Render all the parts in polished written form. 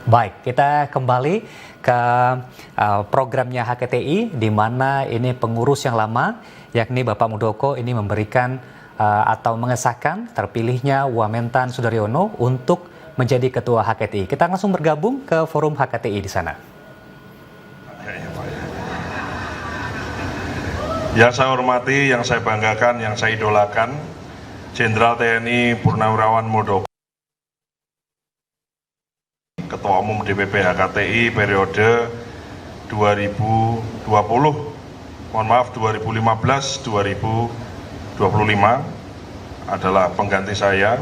Baik, kita kembali ke programnya HKTI, di mana ini pengurus yang lama, yakni Bapak Muldoko ini memberikan atau mengesahkan terpilihnya Wamentan Sudaryono untuk menjadi Ketua HKTI. Kita langsung bergabung ke forum HKTI di sana. Yang saya hormati, yang saya banggakan, yang saya idolakan, Jenderal TNI Purnawirawan Muldoko, Ketua Umum DPP HKTI periode 2015-2025 adalah pengganti saya.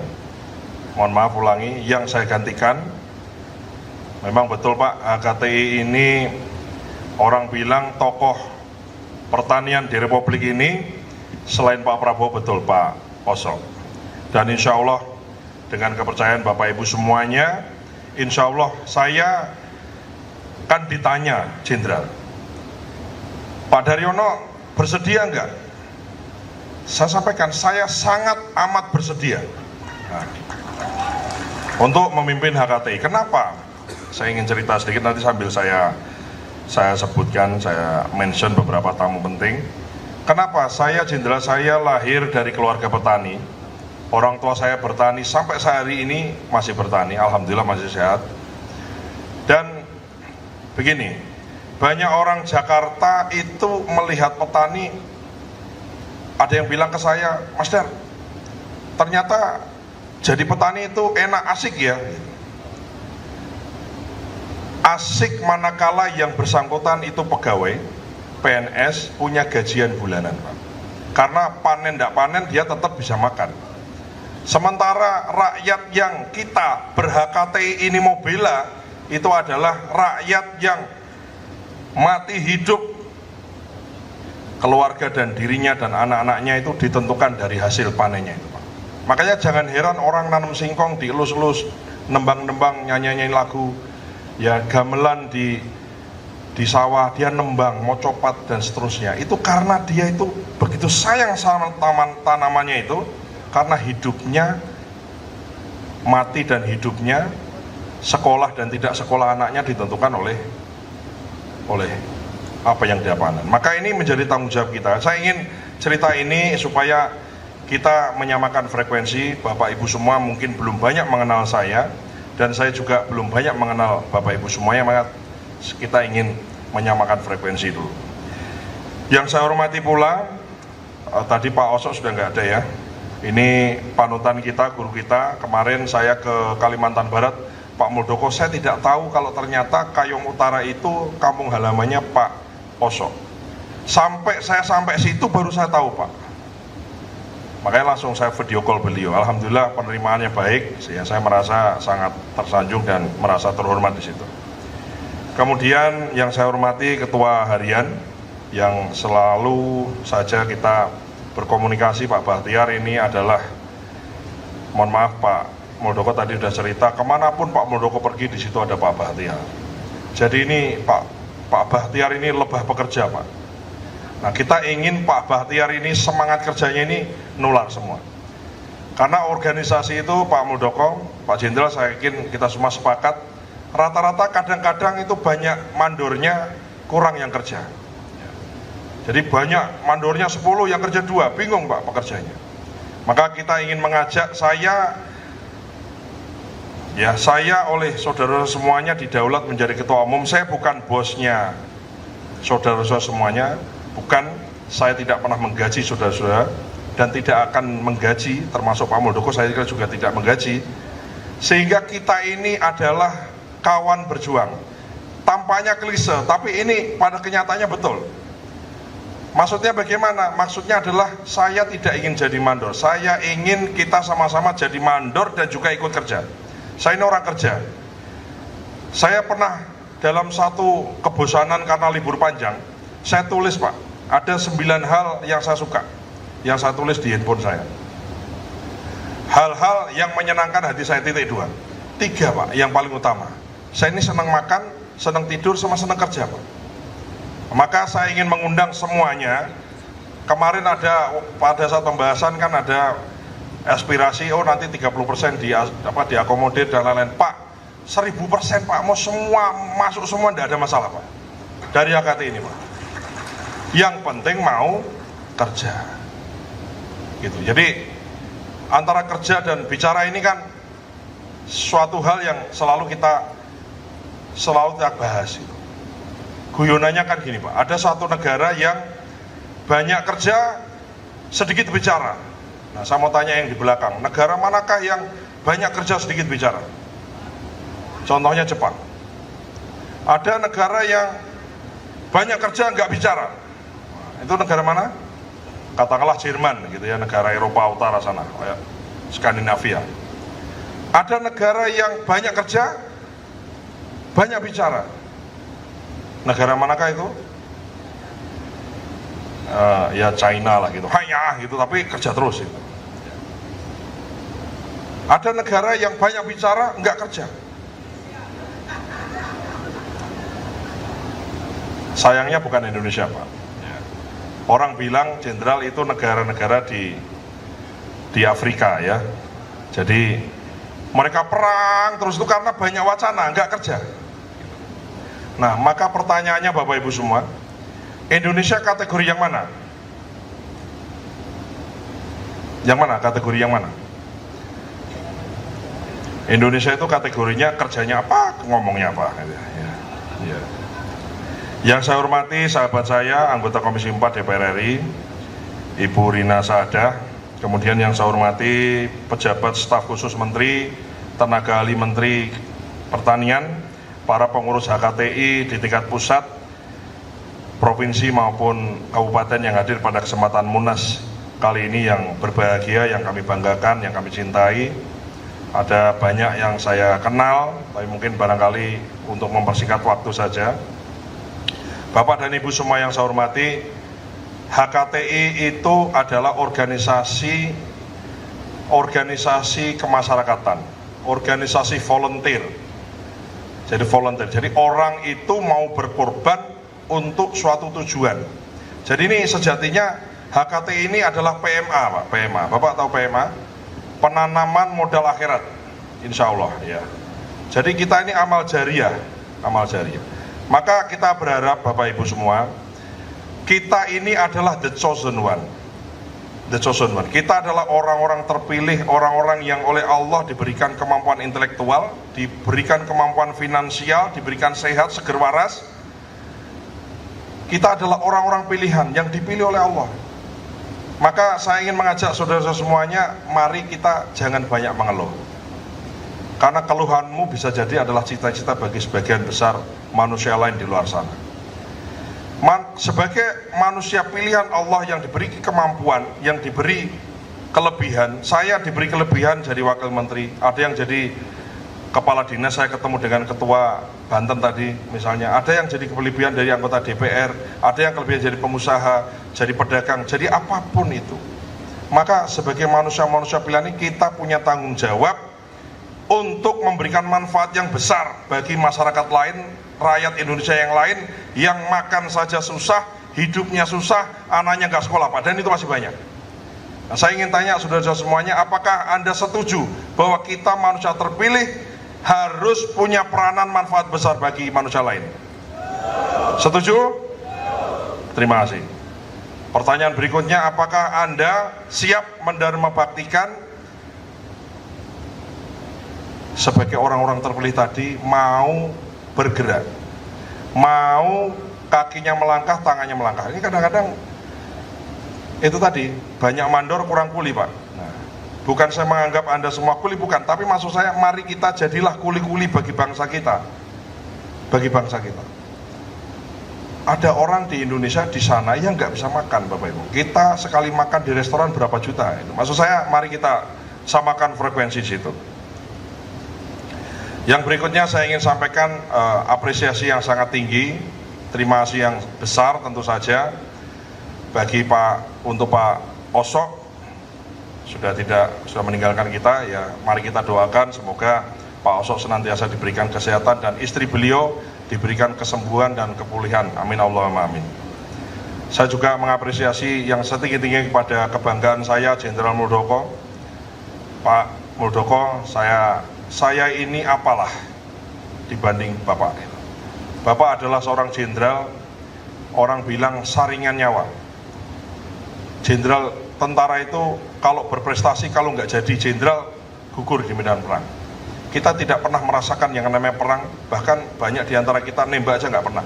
Mohon maaf ulangi, yang saya gantikan. Memang betul Pak, HKTI ini orang bilang tokoh pertanian di Republik ini selain Pak Prabowo, betul Pak Oso. Dan insya Allah dengan kepercayaan Bapak Ibu semuanya, insya Allah saya kan ditanya Jenderal, Pak Daryono bersedia enggak? Saya sampaikan saya sangat amat bersedia untuk memimpin HKTI. Kenapa? Saya ingin cerita sedikit, nanti sambil saya sebutkan, saya mention beberapa tamu penting. Kenapa? Jenderal saya lahir dari keluarga petani. Orang tua saya bertani, sampai sehari ini masih bertani, alhamdulillah masih sehat. Dan begini, banyak orang Jakarta itu melihat petani, ada yang bilang ke saya, Mas Dar, ternyata jadi petani itu enak, asik ya. Asik manakala yang bersangkutan itu pegawai, PNS, punya gajian bulanan Pak. Karena panen tidak panen dia tetap bisa makan. Sementara rakyat yang kita ber-HKTI ini mau bela, itu adalah rakyat yang mati hidup keluarga dan dirinya dan anak-anaknya itu ditentukan dari hasil panennya itu Pak. Makanya jangan heran orang nanam singkong dielus-elus, nembang-nembang, nyanyi-nyanyi lagu, ya gamelan di sawah, dia nembang, mau copat dan seterusnya. Itu karena dia itu begitu sayang sama tanamannya itu, karena hidupnya, mati dan hidupnya, sekolah dan tidak sekolah anaknya ditentukan oleh apa yang dia panen. Maka ini menjadi tanggung jawab kita. Saya ingin cerita ini supaya kita menyamakan frekuensi. Bapak Ibu semua mungkin belum banyak mengenal saya, dan saya juga belum banyak mengenal Bapak Ibu semuanya, maka kita ingin menyamakan frekuensi dulu. Yang saya hormati pula, tadi Pak Oso sudah nggak ada ya, ini panutan kita, guru kita. Kemarin saya ke Kalimantan Barat, Pak Muldoko, saya tidak tahu kalau ternyata Kayong Utara itu kampung halamannya Pak Oso. Saya sampai situ baru saya tahu Pak. Makanya langsung saya video call beliau. Alhamdulillah penerimaannya baik, saya merasa sangat tersanjung dan merasa terhormat di situ. Kemudian yang saya hormati Ketua Harian yang selalu saja kita berkomunikasi, Pak Bahtiar ini adalah, mohon maaf Pak Muldoko tadi sudah cerita, kemanapun Pak Muldoko pergi di situ ada Pak Bahtiar. Jadi ini Pak Bahtiar ini lebah pekerja Pak. Nah kita ingin Pak Bahtiar ini semangat kerjanya ini nular semua. Karena organisasi itu Pak Muldoko, Pak Jenderal, saya yakin kita semua sepakat, rata-rata kadang-kadang itu banyak mandornya, kurang yang kerja. Jadi banyak mandornya 10, yang kerja 2, bingung Pak pekerjanya. Maka kita ingin mengajak saya oleh saudara semuanya didaulat menjadi ketua umum. Saya bukan bosnya saudara-saudara semuanya, bukan, saya tidak pernah menggaji saudara-saudara dan tidak akan menggaji, termasuk Pak Muldoko saya juga tidak menggaji. Sehingga kita ini adalah kawan berjuang. Tampaknya klise, tapi ini pada kenyataannya betul. Maksudnya bagaimana? Maksudnya adalah saya tidak ingin jadi mandor. Saya ingin kita sama-sama jadi mandor dan juga ikut kerja. Saya ini orang kerja. Saya pernah dalam satu kebosanan karena libur panjang, saya tulis Pak, ada 9 hal yang saya suka, yang saya tulis di handphone saya. Hal-hal yang menyenangkan hati saya, titik 2. 3 Pak, yang paling utama. Saya ini senang makan, senang tidur, sama senang kerja Pak. Maka saya ingin mengundang semuanya. Kemarin ada pada saat pembahasan kan ada aspirasi, oh nanti 30% diakomodir dan lain-lain. Pak, 1000% Pak, mau semua masuk semua, tidak ada masalah Pak. Dari HKT ini Pak. Yang penting mau kerja. Gitu. Jadi antara kerja dan bicara ini kan suatu hal yang selalu kita bahas. Gitu. Guyonannya kan gini Pak, ada satu negara yang banyak kerja, sedikit bicara. Nah, saya mau tanya yang di belakang, negara manakah yang banyak kerja, sedikit bicara? Contohnya Jepang. Ada negara yang banyak kerja, nggak bicara. Nah, itu negara mana? Katakanlah Jerman, gitu ya, negara Eropa Utara sana, kayak Skandinavia. Ada negara yang banyak kerja, banyak bicara. Negara manakah itu? Ya China lah gitu, hanya gitu, tapi kerja terus gitu. Ada negara yang banyak bicara, nggak kerja. Sayangnya bukan Indonesia Pak. Orang bilang jenderal itu negara-negara di Afrika ya. Jadi mereka perang terus itu karena banyak wacana, nggak kerja. Nah, maka pertanyaannya Bapak Ibu semua, Indonesia kategori yang mana? Yang mana? Kategori yang mana? Indonesia itu kategorinya kerjanya apa, ngomongnya apa. Ya. Yang saya hormati sahabat saya, anggota Komisi 4 DPR RI, Ibu Rina Saadah. Kemudian yang saya hormati pejabat staf khusus Menteri, tenaga ahli Menteri Pertanian, para pengurus HKTI di tingkat pusat, provinsi maupun kabupaten yang hadir pada kesempatan Munas kali ini yang berbahagia, yang kami banggakan, yang kami cintai. Ada banyak yang saya kenal, tapi mungkin barangkali untuk mempersingkat waktu saja. Bapak dan Ibu semua yang saya hormati, HKTI itu adalah organisasi kemasyarakatan, organisasi volunteer. Jadi orang itu mau berkorban untuk suatu tujuan. Jadi ini sejatinya HKTI ini adalah PMA Pak, PMA. Bapak tahu PMA? Penanaman modal akhirat, insya Allah ya. Jadi kita ini amal jariah. Maka kita berharap Bapak Ibu semua, kita ini adalah the chosen one. Kita adalah orang-orang terpilih, orang-orang yang oleh Allah diberikan kemampuan intelektual, diberikan kemampuan finansial, diberikan sehat, seger waras. Kita adalah orang-orang pilihan yang dipilih oleh Allah. Maka saya ingin mengajak saudara-saudara semuanya, mari kita jangan banyak mengeluh. Karena keluhanmu bisa jadi adalah cita-cita bagi sebagian besar manusia lain di luar sana. Sebagai manusia pilihan Allah yang diberi kemampuan, yang diberi kelebihan, saya diberi kelebihan jadi wakil menteri, ada yang jadi kepala dinas, saya ketemu dengan ketua Banten tadi misalnya, ada yang jadi kelebihan dari anggota DPR, ada yang kelebihan jadi pengusaha, jadi pedagang, jadi apapun itu. Maka sebagai manusia-manusia pilihan ini kita punya tanggung jawab untuk memberikan manfaat yang besar bagi masyarakat lain, rakyat Indonesia yang lain, yang makan saja susah, hidupnya susah, anaknya nggak sekolah Pak, dan itu masih banyak. Nah, saya ingin tanya saudara-saudara semuanya, apakah Anda setuju bahwa kita manusia terpilih harus punya peranan manfaat besar bagi manusia lain? Setuju? Terima kasih. Pertanyaan berikutnya, apakah Anda siap mendharma baktikan sebagai orang-orang terpilih tadi, mau bergerak, mau kakinya melangkah, tangannya melangkah? Ini kadang-kadang itu tadi, banyak mandor kurang kuli Pak. Nah, bukan saya menganggap Anda semua kuli, bukan, tapi maksud saya mari kita jadilah kuli-kuli bagi bangsa kita. Ada orang di Indonesia di sana yang nggak bisa makan Bapak Ibu. Kita sekali makan di restoran berapa juta itu. Maksud saya mari kita samakan frekuensi di situ. Yang berikutnya saya ingin sampaikan apresiasi yang sangat tinggi, terima kasih yang besar tentu saja untuk Pak Osok, sudah meninggalkan kita ya. Mari kita doakan semoga Pak Osok senantiasa diberikan kesehatan dan istri beliau diberikan kesembuhan dan kepulihan, amin Allahumma amin. Saya juga mengapresiasi yang setinggi-tinggi kepada kebanggaan saya, Jenderal Muldoko. Pak Muldoko, saya ini apalah, dibanding Bapak. Bapak adalah seorang jenderal, orang bilang saringan nyawa. Jenderal tentara itu kalau berprestasi, kalau nggak jadi jenderal, gugur di medan perang. Kita tidak pernah merasakan yang namanya perang, bahkan banyak di antara kita nembak aja nggak pernah.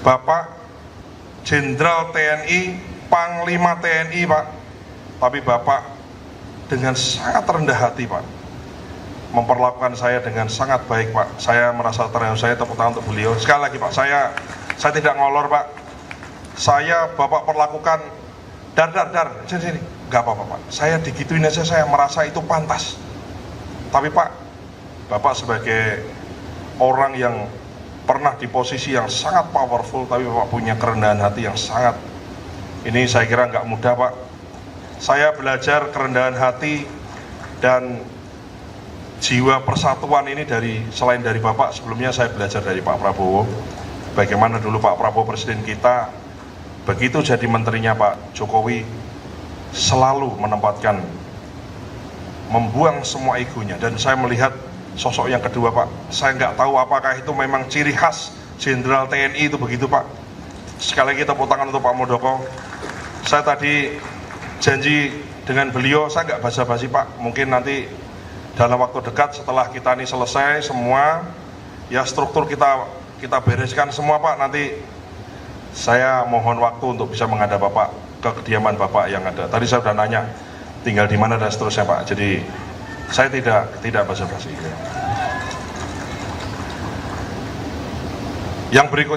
Bapak Jenderal TNI, Panglima TNI, Pak, tapi Bapak dengan sangat rendah hati, Pak, memperlakukan saya dengan sangat baik, Pak. Saya merasa terharu, saya tepuk tangan untuk beliau. Sekali lagi, Pak, saya tidak ngolor, Pak. Saya Bapak perlakukan dar, sini, nggak apa-apa, Pak. Saya digituin aja, saya merasa itu pantas. Tapi Pak, Bapak sebagai orang yang pernah di posisi yang sangat powerful, tapi Bapak punya kerendahan hati yang sangat, ini saya kira nggak mudah, Pak. Saya belajar kerendahan hati dan jiwa persatuan ini selain dari Bapak, sebelumnya saya belajar dari Pak Prabowo. Bagaimana dulu Pak Prabowo presiden kita, begitu jadi menterinya Pak Jokowi, selalu membuang semua egonya. Dan saya melihat sosok yang kedua, Pak, saya nggak tahu apakah itu memang ciri khas Jenderal TNI itu begitu, Pak. Sekali lagi tepuk tangan untuk Pak Muldoko. Saya tadi janji dengan beliau, saya nggak basa-basi, Pak. Mungkin nanti dalam waktu dekat setelah kita ini selesai semua, ya struktur kita bereskan semua, Pak. Nanti saya mohon waktu untuk bisa menghadap Bapak ke kediaman Bapak yang ada. Tadi saya sudah nanya tinggal di mana dan seterusnya, Pak. Jadi saya tidak basa-basi. Yang berikutnya